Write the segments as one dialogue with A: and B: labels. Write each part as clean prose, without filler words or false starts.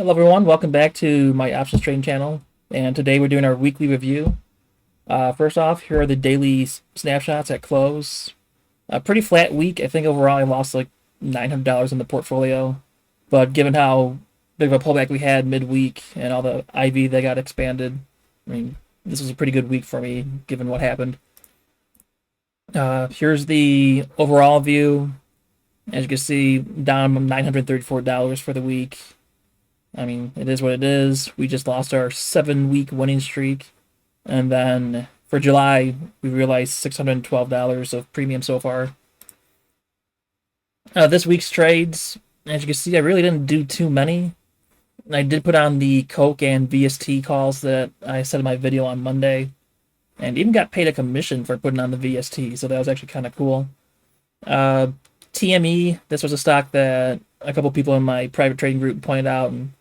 A: Hello everyone, welcome back to my options trading channel, and today we're doing our weekly review. First off, here are the daily snapshots at close. A pretty flat week. I think overall I lost like $900 in the portfolio, but given how big of a pullback we had midweek and all the IV that got expanded, I mean, this was a pretty good week for me given what happened. Here's the overall view. As you can see, down $934 for the week. I mean, it is what it is. We just lost our 7-week winning streak. And then for July, we realized $612 of premium so far. This week's trades, as you can see, I really didn't do too many. I did put on the Coke and VST calls that I said in my video on Monday. And even got paid a commission for putting on the VST, so that was actually kind of cool. TME, this was a stock that a couple people in my private trading group pointed out, and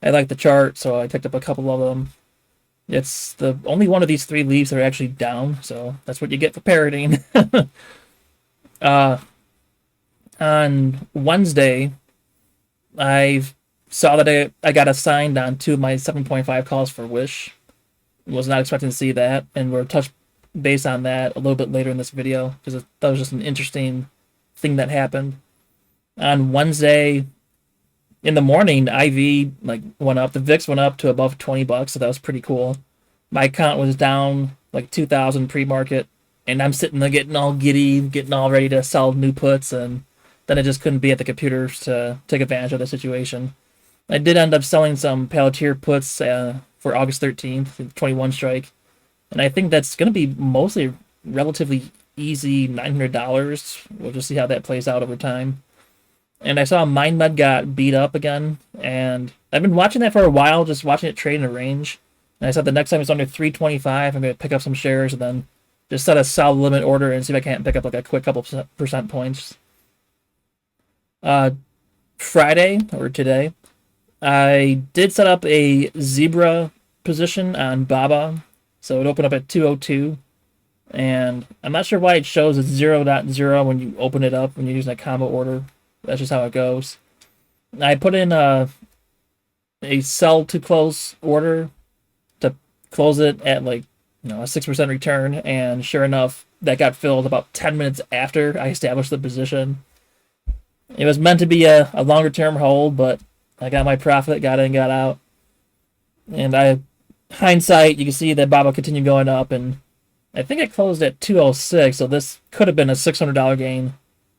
A: I liked the chart, so I picked up a couple of them. It's the only one of these three leaves that are actually down, so that's what you get for parroting. On Wednesday, I saw that I got assigned on 2 of my 7.5 calls for Wish. Was not expecting to see that, and we'll touch base on that a little bit later in this video, because that was just an interesting thing that happened. On Wednesday, in the morning, IV went up. The VIX went up to above $20, so that was pretty cool. My account was down like 2,000 pre-market, and I'm sitting there getting all giddy, getting all ready to sell new puts, and then I just couldn't be at the computers to take advantage of the situation. I did end up selling some PLTR puts for August 13th, 21 strike, and I think that's going to be mostly relatively easy $900. We'll just see how that plays out over time. And I saw MNMD got beat up again, and I've been watching that for a while, just watching it trade in a range. And I said the next time it's under 325, I'm going to pick up some shares and then just set a solid limit order and see if I can't pick up like a quick couple percent points. Friday, or today, I did set up a zebra position on BABA, so it opened up at 202, and I'm not sure why it shows a 0.0 when you open it up when you're using a combo order. That's just how it goes. I put in a sell to close order to close it at a 6% return, and sure enough, that got filled about 10 minutes after I established the position. It was meant to be a longer term hold, but I got my profit, got in, got out. And hindsight, you can see that BABA continued going up, and I think it closed at 206, so this could have been a $600 gain.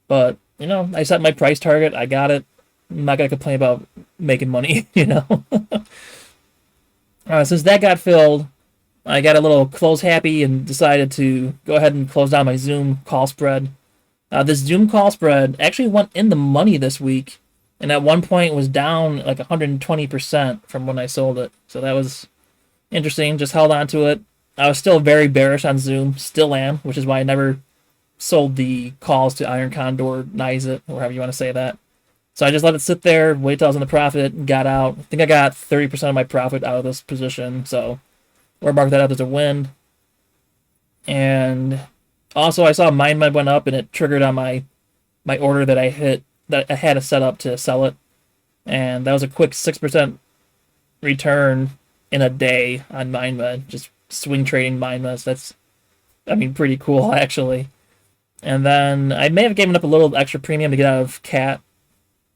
A: But, I set my price target, I got it. I'm not going to complain about making money, Since that got filled, I got a little close happy and decided to go ahead and close down my Zoom call spread. This Zoom call spread actually went in the money this week, and at one point was down like 120% from when I sold it. So that was interesting. Just held on to it. I was still very bearish on Zoom, still am, which is why I never sold the calls to Iron Condor, Nizit, or however you want to say that. So I just let it sit there, wait till I was in the profit, and got out. I think I got 30% of my profit out of this position, so we'll mark that up as a win. And also I saw MNMD went up, and it triggered on my order that I had to set up to sell it. And that was a quick 6% return in a day on MNMD, just swing trading MNMD. That's, pretty cool, actually. And then I may have given up a little extra premium to get out of CAT.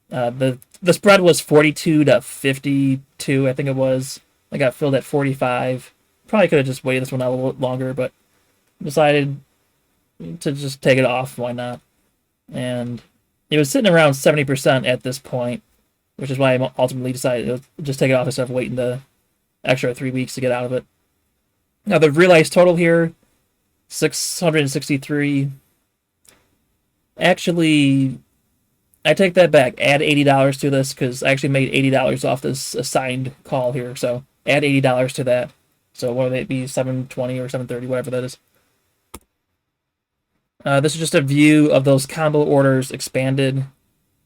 A: The spread was 42 to 52, I think it was. I got filled at 45. Probably could have just waited this one out a little longer, but decided to just take it off. Why not? And it was sitting around 70% at this point, which is why I ultimately decided to just take it off instead of waiting the extra 3 weeks to get out of it. Now the realized total here, 663. Actually, I take that back. Add $80 to this, because I actually made $80 off this assigned call here. So add $80 to that. So what would it be, 720 or 730, whatever that is. This is just a view of those combo orders expanded.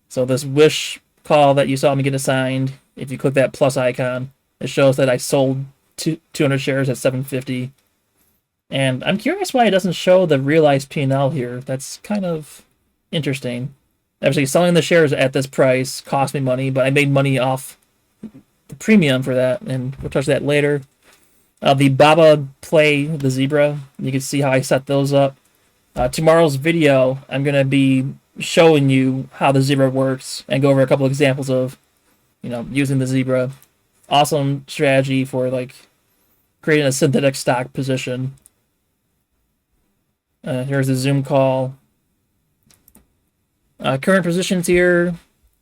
A: So this Wish call that you saw me get assigned, if you click that plus icon, it shows that I sold 200 shares at 750. And I'm curious why it doesn't show the realized P&L here. That's kind of interesting. Obviously, selling the shares at this price cost me money, but I made money off the premium for that, and we'll touch that later. The Baba Play, the Zebra, you can see how I set those up. Tomorrow's video, I'm going to be showing you how the Zebra works and go over a couple examples of, using the Zebra. Awesome strategy for, like, creating a synthetic stock position. Here's the Zoom call. Current positions here.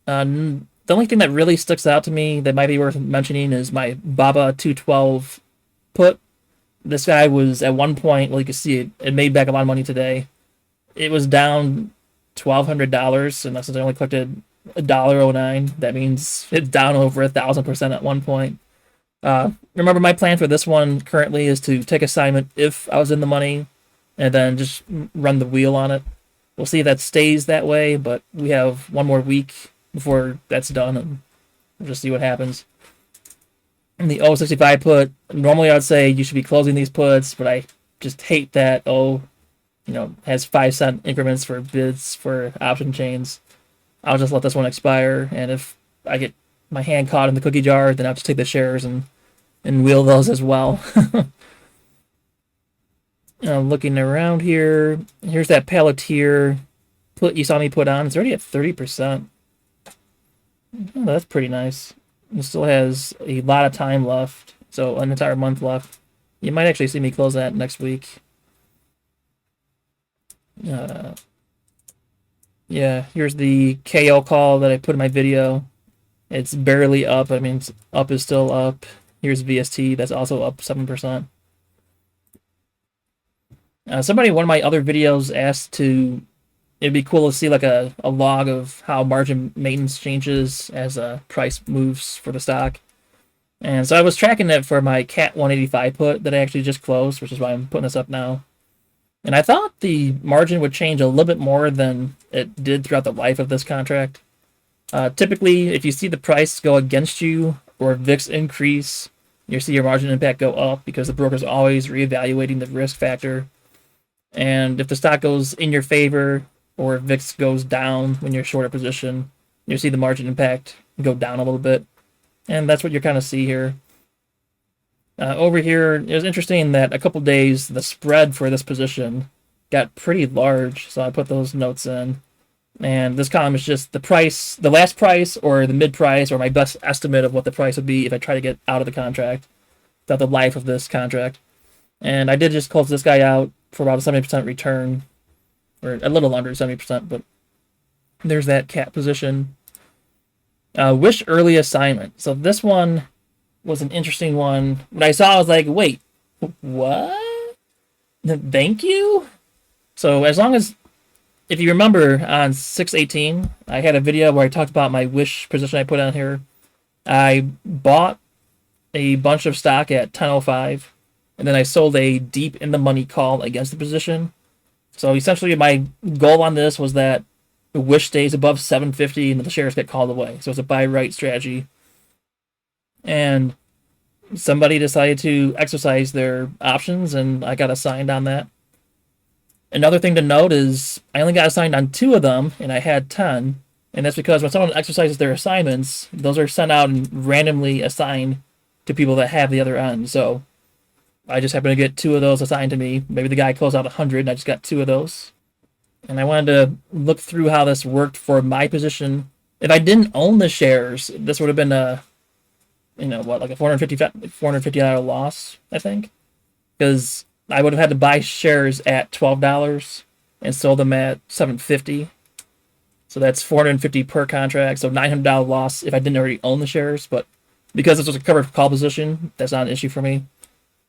A: The only thing that really sticks out to me that might be worth mentioning is my Baba 212 put. This guy was at one point, well, you can see it made back a lot of money today. It was down $1,200, and since I only collected $1.09, that means it's down over 1,000% at one point. Remember, my plan for this one currently is to take assignment if I was in the money, and then just run the wheel on it. We'll see if that stays that way, but we have one more week before that's done, and we'll just see what happens. In the 065 put, normally I would say you should be closing these puts, but I just hate that has 5-cent increments for bids for option chains. I'll just let this one expire, and if I get my hand caught in the cookie jar, then I'll just take the shares and wheel those as well. Looking around here, here's that PLTR put you saw me put on. It's already at 30%. Oh, that's pretty nice. It still has a lot of time left, so an entire month left. You might actually see me close that next week. Yeah, here's the KO call that I put in my video. It's barely up. I mean, up is still up. Here's VST, that's also up 7%. Somebody in one of my other videos asked it'd be cool to see like a log of how margin maintenance changes as price moves for the stock. And so I was tracking it for my CAT 185 put that I actually just closed, which is why I'm putting this up now. And I thought the margin would change a little bit more than it did throughout the life of this contract. Typically, if you see the price go against you or VIX increase, you'll see your margin impact go up because the broker's always reevaluating the risk factor. And if the stock goes in your favor or VIX goes down when you're short a position, you'll see the margin impact go down a little bit. And that's what you kind of see here. Over here, it was interesting that a couple days, the spread for this position got pretty large, so I put those notes in. And this column is just the price, the last price, or the mid price, or my best estimate of what the price would be if I try to get out of the contract, throughout the life of this contract. And I did just close this guy out for about a 70% return, or a little under 70%, but there's that CAT position. Wish early assignment. So this one was an interesting one. When I saw, I was like, wait, what? Thank you? So as long as, if you remember on 6/18, I had a video where I talked about my wish position I put on here. I bought a bunch of stock at 10.05, and then I sold a deep in the money call against the position. So essentially my goal on this was that the wish stays above 750 and the shares get called away. So it's a buy right strategy. And somebody decided to exercise their options, and I got assigned on that. Another thing to note is I only got assigned on 2 of them, and I had 10. And that's because when someone exercises their assignments, those are sent out and randomly assigned to people that have the other end. So I just happened to get 2 of those assigned to me. Maybe the guy closed out 100, and I just got 2 of those. And I wanted to look through how this worked for my position. If I didn't own the shares, this would have been a like a $450 loss, I think. Because I would have had to buy shares at $12 and sold them at $7.50. So that's $450 per contract, so $900 loss if I didn't already own the shares. But because this was a covered call position, that's not an issue for me.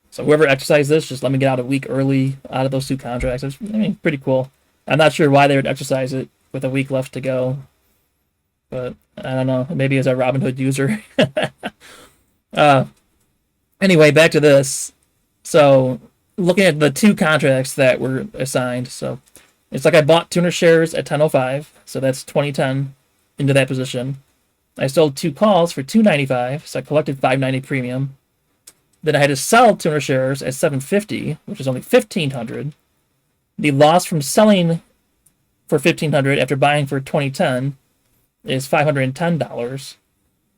A: So whoever exercised this, just let me get out a week early out of those 2 contracts. It's, pretty cool. I'm not sure why they would exercise it with a week left to go. But I don't know. Maybe as a Robinhood user. Anyway, back to this. So looking at the 2 contracts that were assigned. So it's like I bought 200 shares at 10.05. So that's 2010 into that position. I sold 2 calls for $2.95. So I collected $5.90 premium. Then I had to sell 200 shares at $7.50, which is only $1,500. The loss from selling for $1,500 after buying for 2010 is $510.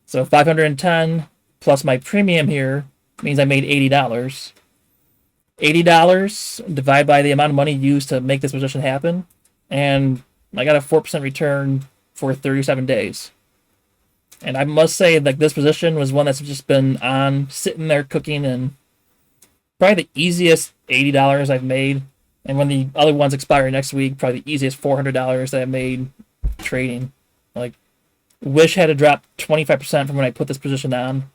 A: So $510 plus my premium here means I made $80. $80 divided by the amount of money used to make this position happen, and I got a 4% return for 37 days. And I must say, like, this position was one that's just been on, sitting there cooking, and probably the easiest $80 I've made. And when the other ones expire next week, probably the easiest $400 that I made trading. Like, Wish had to drop 25% from when I put this position on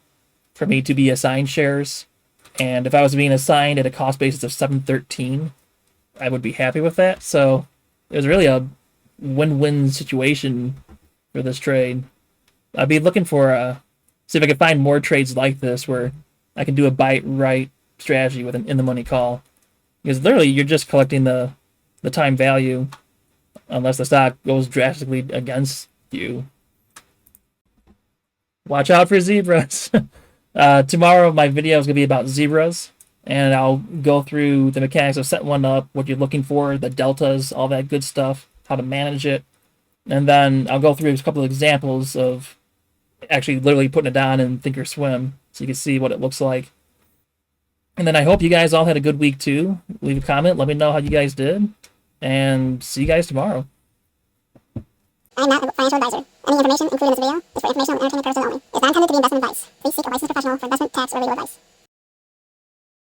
A: for me to be assigned shares. And if I was being assigned at a cost basis of 713, I would be happy with that. So it was really a win-win situation for this trade. I'd be looking for see if I could find more trades like this where I can do a buy right strategy with an in-the-money call. Because literally you're just collecting the time value unless the stock goes drastically against you. Watch out for zebras. Tomorrow my video is going to be about zebras, and I'll go through the mechanics of setting one up, what you're looking for, the deltas, all that good stuff, how to manage it. And then I'll go through a couple of examples of actually literally putting it down in Thinkorswim so you can see what it looks like. And then I hope you guys all had a good week too. Leave a comment, let me know how you guys did, and see you guys tomorrow.
B: I am not a financial advisor. Any information included in this video is for informational and entertainment purposes only. It is not intended to be investment advice. Please seek a licensed professional for investment, tax, or legal advice.